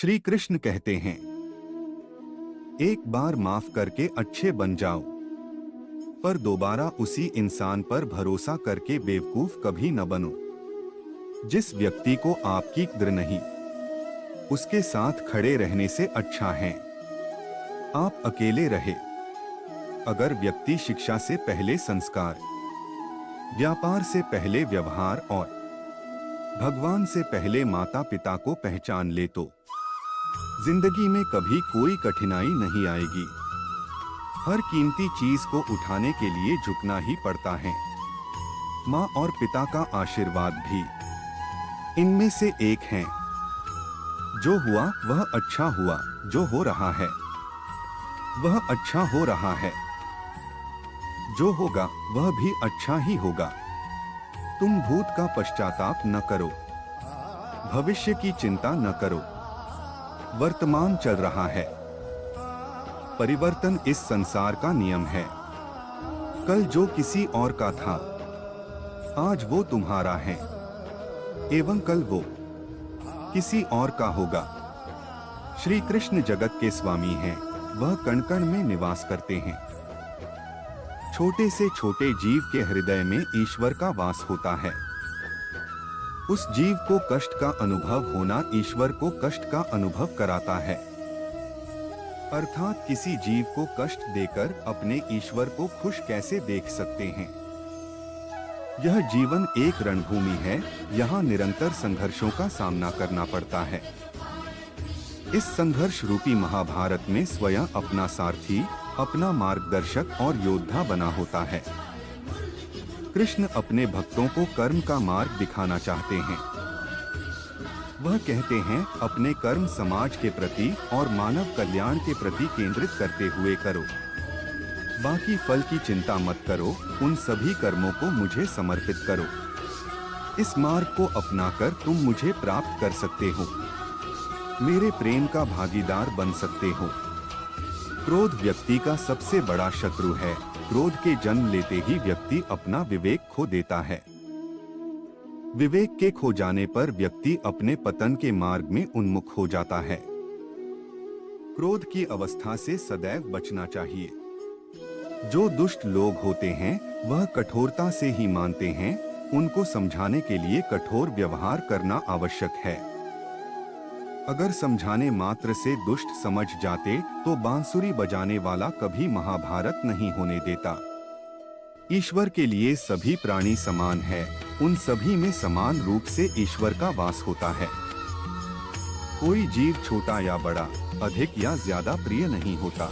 श्री कृष्ण कहते हैं, एक बार माफ करके अच्छे बन जाओ, पर दोबारा उसी इंसान पर भरोसा करके बेवकूफ कभी न बनो। जिस व्यक्ति को आपकी कद्र नहीं, उसके साथ खड़े रहने से अच्छा है आप अकेले रहे। अगर व्यक्ति शिक्षा से पहले संस्कार, व्यापार से पहले व्यवहार और भगवान से पहले माता पिता को पहचान ले तो जिंदगी में कभी कोई कठिनाई नहीं आएगी। हर कीमती चीज को उठाने के लिए झुकना ही पड़ता है। माँ और पिता का आशीर्वाद भी इनमें से एक है। जो हुआ वह अच्छा हुआ, जो हो रहा है वह अच्छा हो रहा है, जो होगा वह भी अच्छा ही होगा। तुम भूत का पश्चाताप न करो, भविष्य की चिंता न करो। वर्तमान चल रहा है, परिवर्तन इस संसार का नियम है। कल जो किसी और का था, आज वो तुम्हारा है, एवं कल वो किसी और का होगा। श्री कृष्ण जगत के स्वामी हैं, वह कण कण में निवास करते हैं। छोटे से छोटे जीव के हृदय में ईश्वर का वास होता है। उस जीव को कष्ट का अनुभव होना ईश्वर को कष्ट का अनुभव कराता है। अर्थात किसी जीव को कष्ट देकर अपने ईश्वर को खुश कैसे देख सकते हैं। यह जीवन एक रणभूमि है, यहाँ निरंतर संघर्षों का सामना करना पड़ता है। इस संघर्ष रूपी महाभारत में स्वयं अपना सारथी, अपना मार्गदर्शक और योद्धा बना होता है। कृष्ण अपने भक्तों को कर्म का मार्ग दिखाना चाहते हैं। वह कहते हैं, अपने कर्म समाज के प्रति और मानव कल्याण के प्रति केंद्रित करते हुए करो। बाकी फल की चिंता मत करो, उन सभी कर्मों को मुझे समर्पित करो। इस मार्ग को अपनाकर तुम मुझे प्राप्त कर सकते हो, मेरे प्रेम का भागीदार बन सकते हो। क्रोध व्यक्ति का सबसे बड़ा शत्रु है। क्रोध के जन्म लेते ही व्यक्ति अपना विवेक खो देता है। विवेक के खो जाने पर व्यक्ति अपने पतन के मार्ग में उन्मुख हो जाता है। क्रोध की अवस्था से सदैव बचना चाहिए। जो दुष्ट लोग होते हैं वह कठोरता से ही मानते हैं, उनको समझाने के लिए कठोर व्यवहार करना आवश्यक है। अगर समझाने मात्र से दुष्ट समझ जाते तो बांसुरी बजाने वाला कभी महाभारत नहीं होने देता। ईश्वर के लिए सभी प्राणी समान है, उन सभी में समान रूप से ईश्वर का वास होता है। कोई जीव छोटा या बड़ा, अधिक या ज्यादा प्रिय नहीं होता।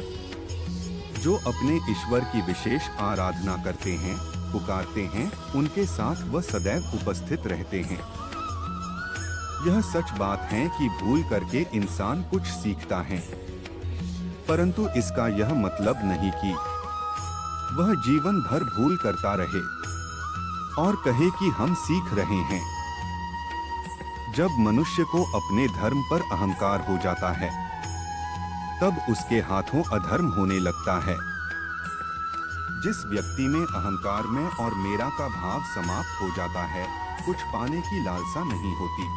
जो अपने ईश्वर की विशेष आराधना करते हैं, पुकारते हैं, उनके साथ वह सदैव उपस्थित रहते हैं। यह सच बात है कि भूल करके इंसान कुछ सीखता है, परंतु इसका यह मतलब नहीं कि वह जीवन भर भूल करता रहे और कहे कि हम सीख रहे हैं। जब मनुष्य को अपने धर्म पर अहंकार हो जाता है, तब उसके हाथों अधर्म होने लगता है। जिस व्यक्ति में अहंकार में और मेरा का भाव समाप्त हो जाता है, कुछ पाने की लालसा नहीं होती,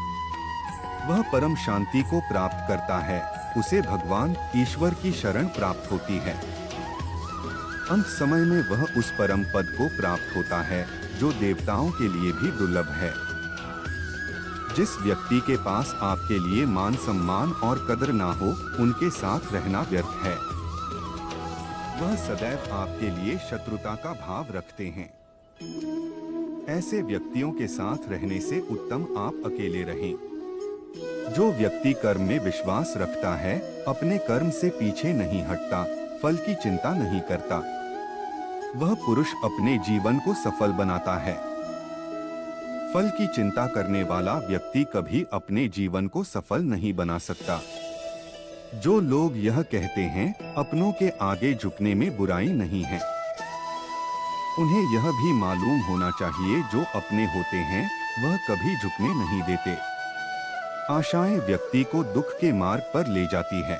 वह परम शांति को प्राप्त करता है। उसे भगवान ईश्वर की शरण प्राप्त होती है। अंत समय में वह उस परम पद को प्राप्त होता है जो देवताओं के लिए भी दुर्लभ है। जिस व्यक्ति के पास आपके लिए मान सम्मान और कदर ना हो, उनके साथ रहना व्यर्थ है। वह सदैव आपके लिए शत्रुता का भाव रखते हैं। ऐसे व्यक्तियों के साथ रहने से उत्तम आप अकेले रहें। जो व्यक्ति कर्म में विश्वास रखता है, अपने कर्म से पीछे नहीं हटता, फल की चिंता नहीं करता, वह पुरुष अपने जीवन को सफल बनाता है। फल की चिंता करने वाला व्यक्ति कभी अपने जीवन को सफल नहीं बना सकता। जो लोग यह कहते हैं, अपनों के आगे झुकने में बुराई नहीं है, उन्हें यह भी मालूम होना चाहिए जो अपने होते हैं वह कभी झुकने नहीं देते। आशाएं व्यक्ति को दुख के मार्ग पर ले जाती है।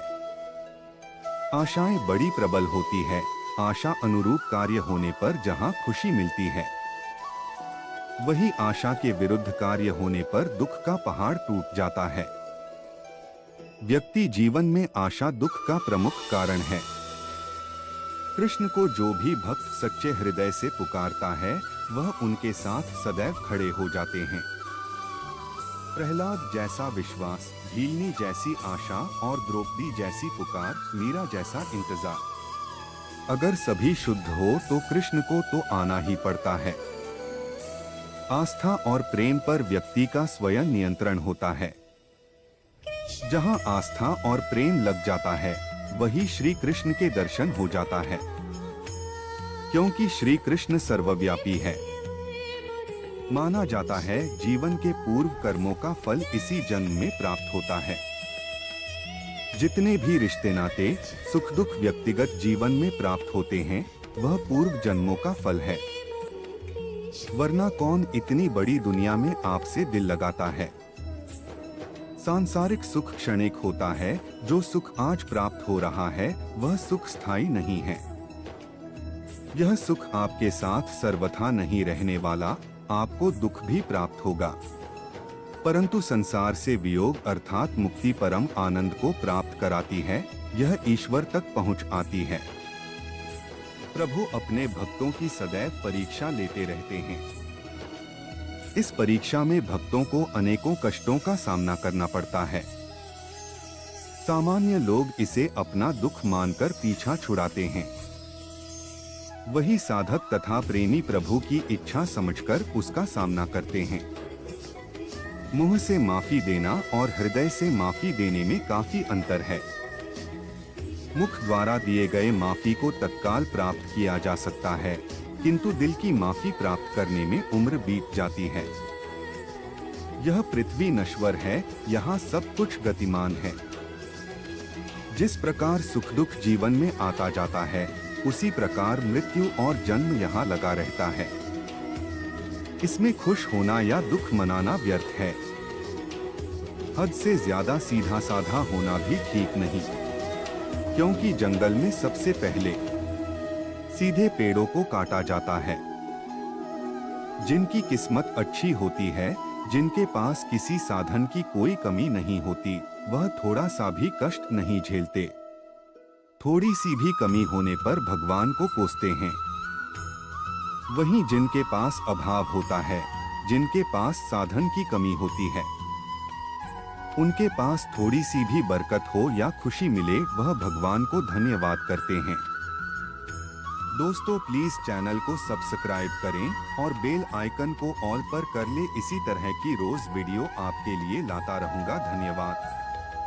आशाएं बड़ी प्रबल होती है। आशा अनुरूप कार्य होने पर जहां खुशी मिलती है, वही आशा के विरुद्ध कार्य होने पर दुख का पहाड़ टूट जाता है। व्यक्ति जीवन में आशा दुख का प्रमुख कारण है। कृष्ण को जो भी भक्त सच्चे हृदय से पुकारता है वह उनके साथ सदैव खड़े हो जाते हैं। प्रहलाद जैसा विश्वास, भीलनी जैसी आशा और द्रौपदी जैसी पुकार, मीरा जैसा इंतजार। अगर सभी शुद्ध हो तो कृष्ण को तो आना ही पड़ता है। आस्था और प्रेम पर व्यक्ति का स्वयं नियंत्रण होता है। जहां आस्था और प्रेम लग जाता है वही श्री कृष्ण के दर्शन हो जाता है, क्योंकि श्री कृष्ण सर्वव्यापी है। माना जाता है जीवन के पूर्व कर्मों का फल इसी जन्म में प्राप्त होता है। जितने भी रिश्ते नाते, सुख दुख व्यक्तिगत जीवन में प्राप्त होते हैं वह पूर्व जन्मों का फल है। वरना कौन इतनी बड़ी दुनिया में आपसे दिल लगाता है। सांसारिक सुख क्षणिक होता है, जो सुख आज प्राप्त हो रहा है वह सुख स्थायी नहीं है। यह सुख आपके साथ सर्वथा नहीं रहने वाला, आपको दुख भी प्राप्त होगा। परंतु संसार से वियोग अर्थात मुक्ति परम आनंद को प्राप्त कराती है, यह ईश्वर तक पहुंच आती है। प्रभु अपने भक्तों की सदैव परीक्षा लेते रहते हैं। इस परीक्षा में भक्तों को अनेकों कष्टों का सामना करना पड़ता है। सामान्य लोग इसे अपना दुख मानकर पीछा छुड़ाते हैं। वही साधक तथा प्रेमी प्रभु की इच्छा समझकर उसका सामना करते हैं। मुंह से माफी देना और हृदय से माफी देने में काफी अंतर है। मुख द्वारा दिए गए माफी को तत्काल प्राप्त किया जा सकता है, किंतु दिल की माफी प्राप्त करने में उम्र बीत जाती है। यह पृथ्वी नश्वर है, यहाँ सब कुछ गतिमान है। जिस प्रकार सुख दुख जीवन में आता जाता है, उसी प्रकार मृत्यु और जन्म यहाँ लगा रहता है। इसमें खुश होना या दुख मनाना व्यर्थ है। हद से ज्यादा सीधा साधा होना भी ठीक नहीं, क्योंकि जंगल में सबसे पहले सीधे पेड़ों को काटा जाता है। जिनकी किस्मत अच्छी होती है, जिनके पास किसी साधन की कोई कमी नहीं होती, वह थोड़ा सा भी कष्ट नहीं झेलते। थोड़ी सी भी कमी होने पर भगवान को कोसते हैं। वहीं जिनके पास अभाव होता है, जिनके पास साधन की कमी होती है, उनके पास थोड़ी सी भी बरकत हो या खुशी मिले, वह भगवान को धन्यवाद करते हैं। दोस्तों प्लीज चैनल को सब्सक्राइब करें और बेल आइकन को ऑल पर कर ले। इसी तरह की रोज वीडियो आपके लिए लाता रहूंगा। धन्यवाद।